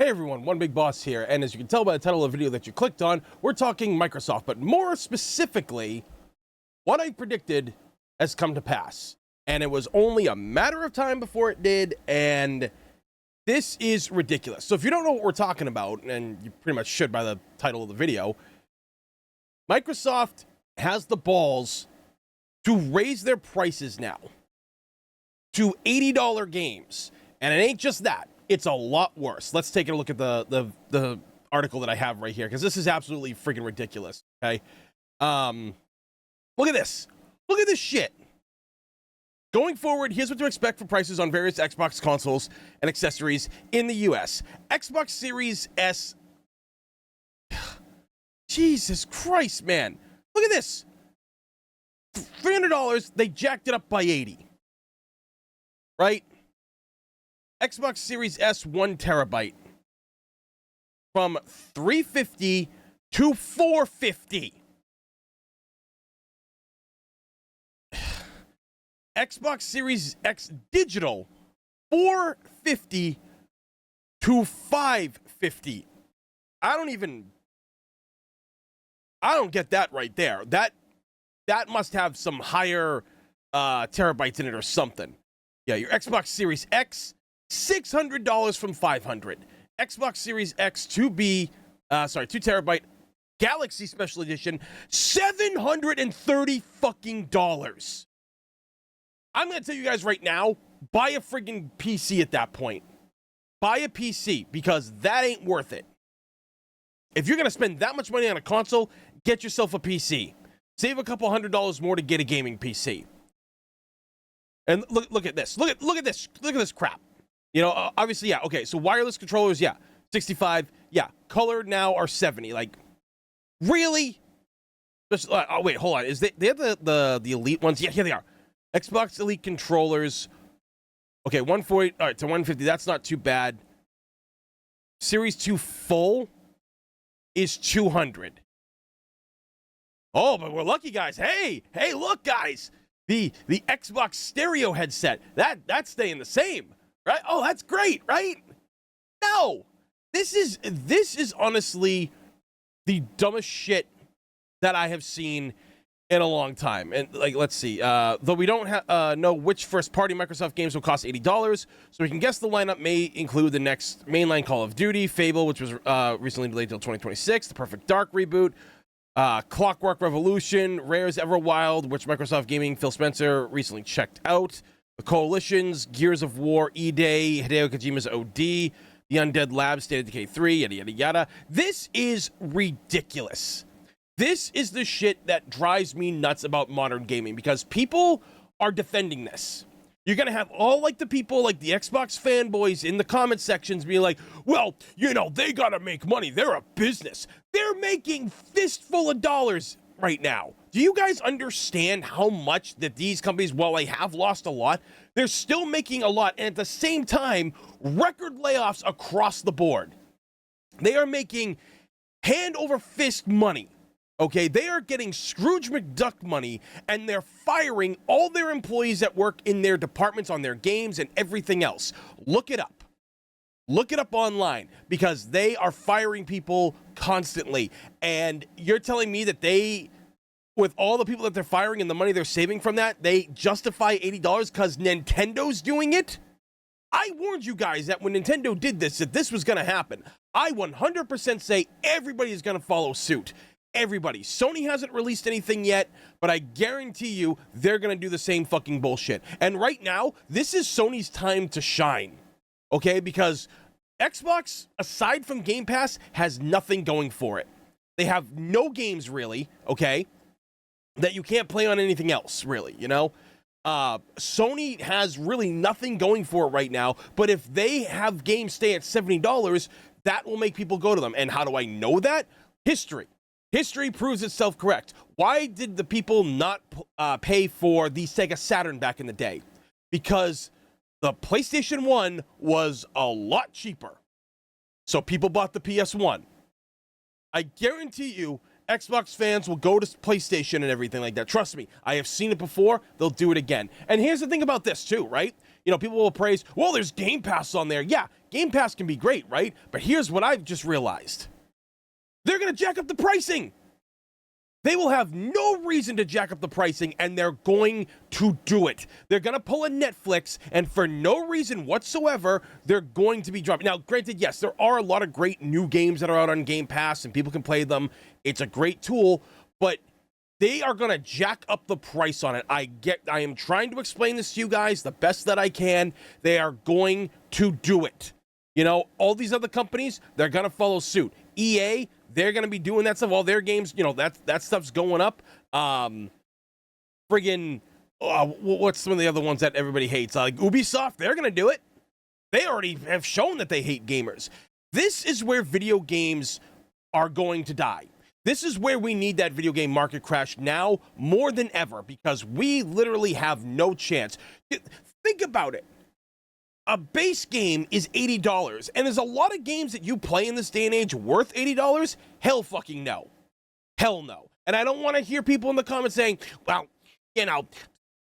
Hey everyone, One Big Boss here, and as you can tell by the title of the video that you clicked on, we're talking Microsoft, but more specifically, what I predicted has come to pass. And it was only a matter of time before it did, and this is ridiculous. So if you don't know what we're talking about, and you pretty much should by the title of the video, Microsoft has the balls to raise their prices now to $80 games. And it ain't just that. It's a lot worse. Let's take a look at the article that I have right here, because this is absolutely freaking ridiculous, okay? Look at this. Look at this shit. Going forward, here's what to expect for prices on various Xbox consoles and accessories in the US. Xbox Series S. Jesus Christ, man. Look at this. $300, they jacked it up by 80. Right? Xbox Series S 1 terabyte from $350 to $450. Xbox Series X digital $450 to $550. I don't get that right there. That must have some higher terabytes in it or something. Yeah, your Xbox Series X $600 from $500. Xbox Series X 2 terabyte Galaxy Special Edition $730 fucking dollars. I'm gonna tell you guys right now, buy a friggin' PC at that point. Buy a PC, because that ain't worth it. If you're gonna spend that much money on a console, get yourself a PC. Save a couple $100 more to get a gaming PC. And look at this. Look at this. Look at this crap. You know, obviously, yeah. Okay, so wireless controllers, yeah, 65. Yeah, colored now are 70. Like, really? Oh wait, hold on. Is they have the elite ones? Yeah, here they are. Xbox Elite controllers. Okay, 140. All right, to 150. That's not too bad. Series 2 full is 200. Oh, but we're lucky, guys. Hey, look, guys. The Xbox stereo headset, that's staying the same. Right? Oh, that's great, right? No. This is honestly the dumbest shit that I have seen in a long time. And like, let's see. Though we don't know which first-party Microsoft games will cost $80, so we can guess the lineup may include the next mainline Call of Duty, Fable, which was recently delayed till 2026, the Perfect Dark reboot, Clockwork Revolution, Rare's Everwild, which Microsoft Gaming Phil Spencer recently checked out, The Coalitions, Gears of War, E-Day, Hideo Kojima's OD, The Undead Lab, State of Decay 3, yada, yada, yada. This is ridiculous. This is the shit that drives me nuts about modern gaming, because people are defending this. You're going to have all like the people like the Xbox fanboys in the comment sections be like, well, you know, they got to make money. They're a business. They're making fistful of dollars right now. Do you guys understand how much that these companies, while they have lost a lot, they're still making a lot, and at the same time, record layoffs across the board. They are making hand over fist money. Okay, they are getting Scrooge McDuck money, and they're firing all their employees that work in their departments on their games and everything else. Look it up. Look it up online, because they are firing people constantly. And you're telling me that they, with all the people that they're firing and the money they're saving from that, they justify $80 because Nintendo's doing it? I warned you guys that when Nintendo did this, that this was going to happen. I 100% say everybody is going to follow suit. Everybody. Sony hasn't released anything yet, but I guarantee you they're going to do the same fucking bullshit. And right now, this is Sony's time to shine. Okay? Because Xbox, aside from Game Pass, has nothing going for it. They have no games, really, okay, that you can't play on anything else, really, you know? Sony has really nothing going for it right now, but if they have games stay at $70, that will make people go to them. And how do I know that? History. History proves itself correct. Why did the people not pay for the Sega Saturn back in the day? Because the PlayStation 1 was a lot cheaper. So people bought the PS1. I guarantee you, Xbox fans will go to PlayStation and everything like that. Trust me, I have seen it before. They'll do it again. And here's the thing about this too, right? You know, people will praise, well, there's Game Pass on there. Yeah, Game Pass can be great, right? But here's what I've just realized. They're going to jack up the pricing. They will have no reason to jack up the pricing, and they're going to do it. They're going to pull a Netflix, and for no reason whatsoever, they're going to be dropping. Now, granted, yes, there are a lot of great new games that are out on Game Pass, and people can play them. It's a great tool, but they are going to jack up the price on it. I am trying to explain this to you guys the best that I can. They are going to do it. You know, all these other companies, they're going to follow suit. EA, they're going to be doing that stuff. All their games, you know, that stuff's going up. What's some of the other ones that everybody hates? Like Ubisoft, they're going to do it. They already have shown that they hate gamers. This is where video games are going to die. This is where we need that video game market crash now more than ever, because we literally have no chance. Think about it. A base game is $80, and there's a lot of games that you play in this day and age worth $80. Hell fucking no. Hell no. And I don't want to hear people in the comments saying, well, you know,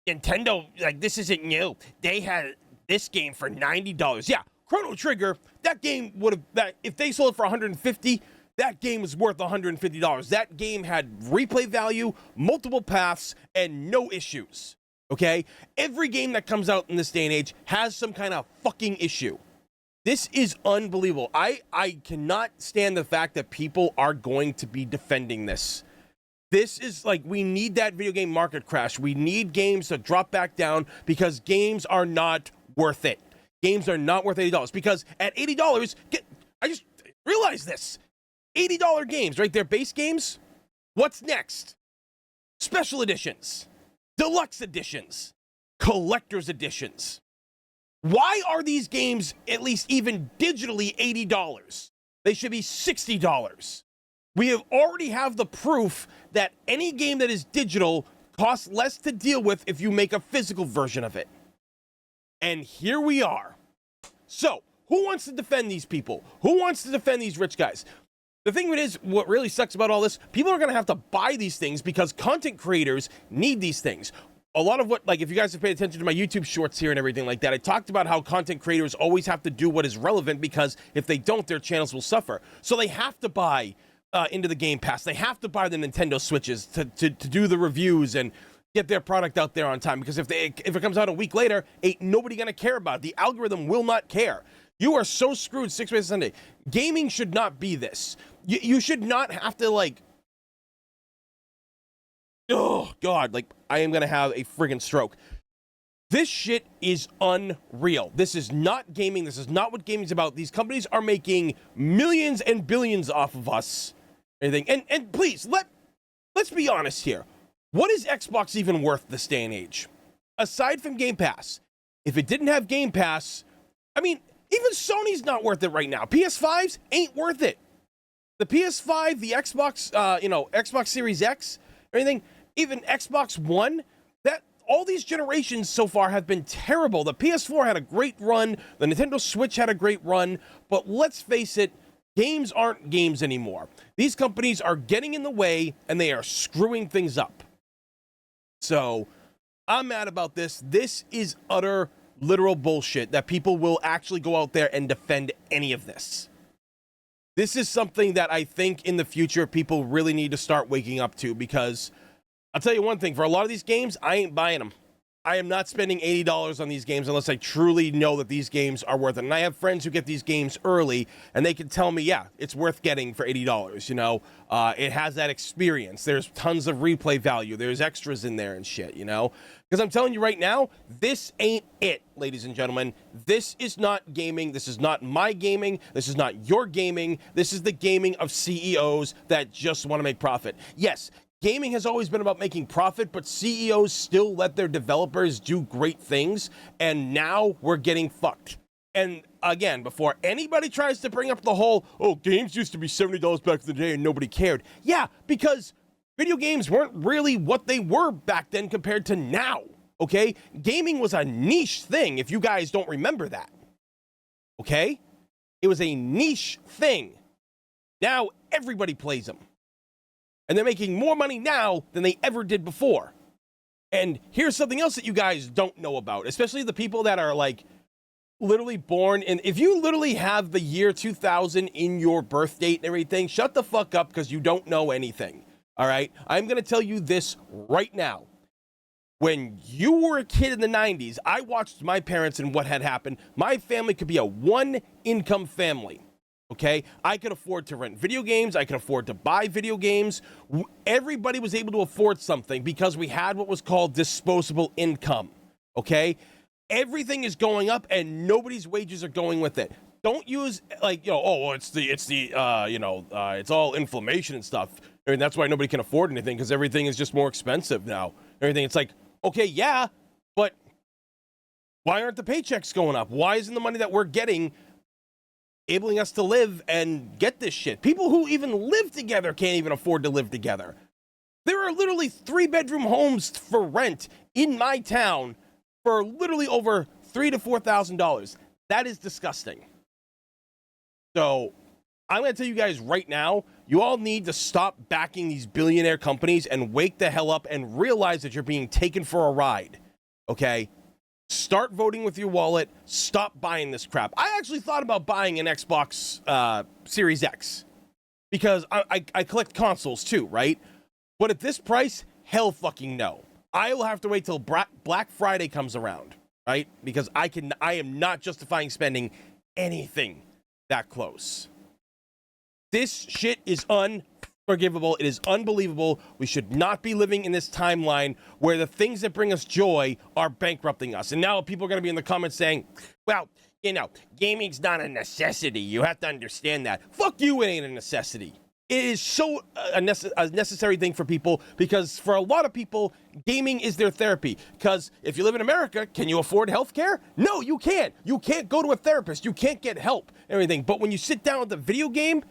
Nintendo, like, this isn't new. They had this game for $90. Yeah, Chrono Trigger, that game would have, if they sold it for $150, that game was worth $150. That game had replay value, multiple paths, and no issues. Okay? Every game that comes out in this day and age has some kind of fucking issue. This is unbelievable. I cannot stand the fact that people are going to be defending this. This is like, we need that video game market crash. We need games to drop back down because games are not worth it. Games are not worth $80 because at $80, I just realized this. $80 games, right? They're base games. What's next? Special editions. Deluxe editions, collector's editions. Why are these games, at least even digitally, $80? They should be $60. We have already have the proof that any game that is digital costs less to deal with if you make a physical version of it. And here we are. So, who wants to defend these people? Who wants to defend these rich guys? The thing is, what really sucks about all this, people are going to have to buy these things because content creators need these things. A lot of what, like, if you guys have paid attention to my YouTube shorts here and everything like that, I talked about how content creators always have to do what is relevant because if they don't, their channels will suffer. So they have to buy into the Game Pass. They have to buy the Nintendo Switches to do the reviews and get their product out there on time. Because if it comes out a week later, ain't nobody going to care about it. The algorithm will not care. You are so screwed 6 ways Sunday. Gaming should not be this. You should not have to, like, oh, God, like, I am going to have a friggin' stroke. This shit is unreal. This is not gaming. This is not what gaming's about. These companies are making millions and billions off of us. Anything. And please, let's be honest here. What is Xbox even worth this day and age? Aside from Game Pass. If it didn't have Game Pass, I mean, even Sony's not worth it right now. PS5s ain't worth it. The PS5, the Xbox, Xbox Series X, everything, even Xbox One, that all these generations so far have been terrible. The PS4 had a great run. The Nintendo Switch had a great run. But let's face it, games aren't games anymore. These companies are getting in the way, and they are screwing things up. So, I'm mad about this. This is utter, literal bullshit that people will actually go out there and defend any of this. This is something that I think in the future people really need to start waking up to, because I'll tell you one thing, for a lot of these games, I ain't buying them. I am not spending $80 on these games unless I truly know that these games are worth it. And I have friends who get these games early, and they can tell me, yeah, it's worth getting for $80, you know? It has that experience. There's tons of replay value. There's extras in there and shit, you know? Because I'm telling you right now, this ain't it, ladies and gentlemen. This is not gaming. This is not my gaming. This is not your gaming. This is the gaming of CEOs that just want to make profit. Yes, gaming has always been about making profit, but CEOs still let their developers do great things, and now we're getting fucked. And again, before anybody tries to bring up the whole, oh, games used to be $70 back in the day and nobody cared. Yeah, because video games weren't really what they were back then compared to now, okay? Gaming was a niche thing, if you guys don't remember that, okay? It was a niche thing. Now everybody plays them. And they're making more money now than they ever did before. And here's something else that you guys don't know about, especially the people that are like literally born in, if you literally have the year 2000 in your birth date and everything, shut the fuck up because you don't know anything. All right. I'm going to tell you this right now. When you were a kid in the 90s, I watched my parents and what had happened. My family could be a one-income family, okay? I could afford to rent video games. I could afford to buy video games. Everybody was able to afford something because we had what was called disposable income, okay? Everything is going up and nobody's wages are going with it. Don't use, like, you know, oh, well, it's all inflation and stuff. I mean, that's why nobody can afford anything because everything is just more expensive now. Everything, it's like, okay, yeah, but why aren't the paychecks going up? Why isn't the money that we're getting enabling us to live and get this shit? People who even live together can't even afford to live together. There are literally 3-bedroom homes for rent in my town for literally over $3,000 to $4,000. That is disgusting. So I'm going to tell you guys right now, you all need to stop backing these billionaire companies and wake the hell up and realize that you're being taken for a ride, okay? Start voting with your wallet. Stop buying this crap. I actually thought about buying an Xbox Series X because I collect consoles too, right? But at this price, hell fucking no. I will have to wait till Black Friday comes around, right? Because I am not justifying spending anything that close. This shit is unforgivable. It is unbelievable. We should not be living in this timeline where the things that bring us joy are bankrupting us. And now people are going to be in the comments saying, well, you know, gaming's not a necessity. You have to understand that. Fuck you, it ain't a necessity. It is so a necessary thing for people because for a lot of people, gaming is their therapy. Because if you live in America, can you afford health care? No, you can't. You can't go to a therapist. You can't get help, everything. But when you sit down with the video game,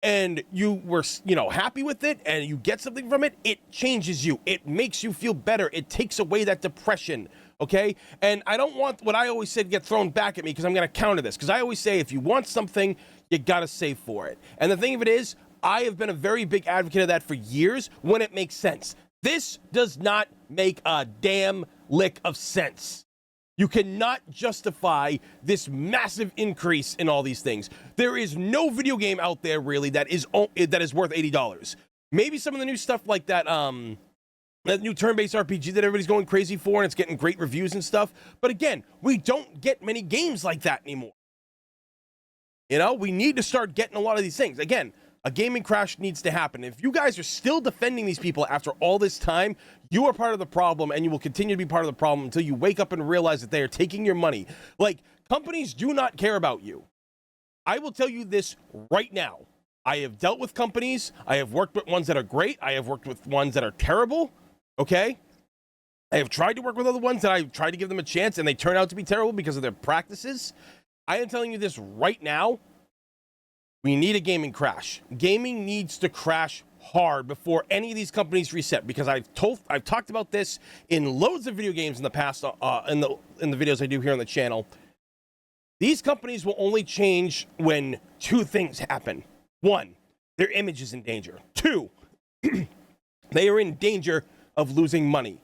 and you were, you know, happy with it and you get something from it, it changes you. It makes you feel better. It takes away that depression, okay? And I don't want what I always said get thrown back at me because I'm going to counter this. Because I always say if you want something, you got to save for it. And the thing of it is, I have been a very big advocate of that for years when it makes sense. This does not make a damn lick of sense. You cannot justify this massive increase in all these things. There is no video game out there really that is worth $80. Maybe some of the new stuff like that new turn-based RPG that everybody's going crazy for and it's getting great reviews and stuff. But again, we don't get many games like that anymore. You know, we need to start getting a lot of these things. Again, a gaming crash needs to happen. If you guys are still defending these people after all this time, you are part of the problem and you will continue to be part of the problem until you wake up and realize that they are taking your money. Like, companies do not care about you. I will tell you this right now. I have dealt with companies. I have worked with ones that are great. I have worked with ones that are terrible. Okay? I have tried to work with other ones that I've tried to give them a chance and they turn out to be terrible because of their practices. I am telling you this right now. We need a gaming crash. Gaming needs to crash hard before any of these companies reset because I've talked about this in loads of video games in the past in the videos I do here on the channel. These companies will only change when two things happen. One, their image is in danger. Two, they are in danger of losing money.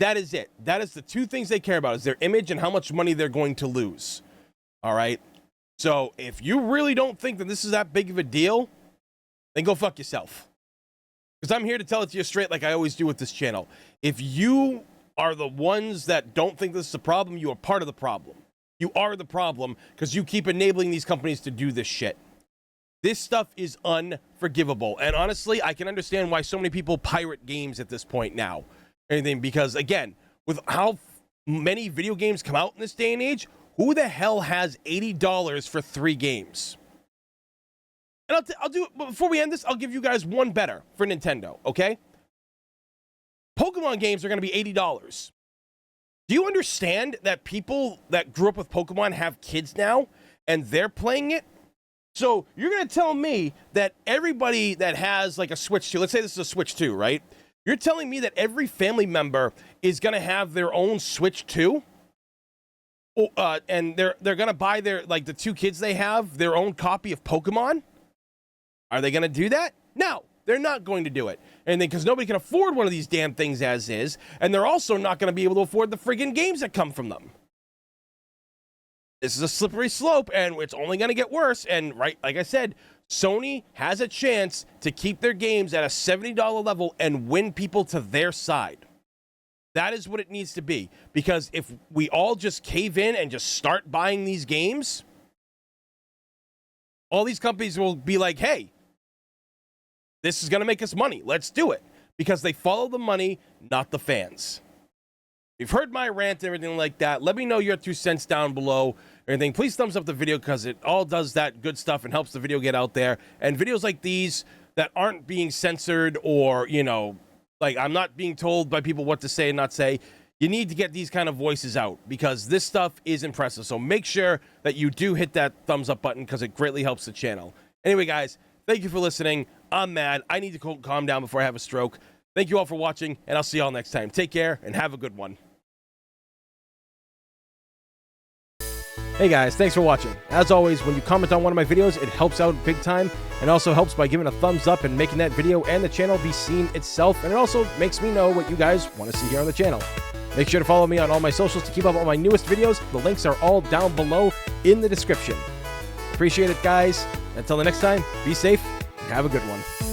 That is it. That is the two things they care about is their image and how much money they're going to lose. All right? So if you really don't think that this is that big of a deal, then go fuck yourself. Because I'm here to tell it to you straight like I always do with this channel. If you are the ones that don't think this is a problem, you are part of the problem. You are the problem because you keep enabling these companies to do this shit. This stuff is unforgivable. And honestly, I can understand why so many people pirate games at this point now. Anything because, again, with how many video games come out in this day and age, who the hell has $80 for 3 games? And I'll do it, before we end this, I'll give you guys one better for Nintendo, okay? Pokemon games are going to be $80. Do you understand that people that grew up with Pokemon have kids now and they're playing it? So you're going to tell me that everybody that has like a Switch 2, let's say this is a Switch 2, right? You're telling me that every family member is going to have their own Switch 2? And they're going to buy the 2 kids they have their own copy of Pokemon? Are they going to do that? No. They're not going to do it. And then because nobody can afford one of these damn things as is, and they're also not going to be able to afford the friggin' games that come from them. This is a slippery slope, and it's only going to get worse. And right, like I said, Sony has a chance to keep their games at a $70 level and win people to their side. That is what it needs to be. Because if we all just cave in and just start buying these games, all these companies will be like, hey, this is going to make us money. Let's do it. Because they follow the money, not the fans. You've heard my rant and everything like that. Let me know your 2 cents down below. Everything. Please thumbs up the video because it all does that good stuff and helps the video get out there. And videos like these that aren't being censored or, you know, like I'm not being told by people what to say and not say. You need to get these kind of voices out because this stuff is impressive. So make sure that you do hit that thumbs up button because it greatly helps the channel. Anyway, guys, thank you for listening. I'm mad. I need to calm down before I have a stroke. Thank you all for watching, and I'll see you all next time. Take care and have a good one. Hey guys, thanks for watching. As always, when you comment on one of my videos, it helps out big time and also helps by giving a thumbs up and making that video and the channel be seen itself, and it also makes me know what you guys want to see here on the channel. Make sure to follow me on all my socials to keep up on my newest videos. The links are all down below in the description. Appreciate it, guys. Until the next time, be safe and have a good one.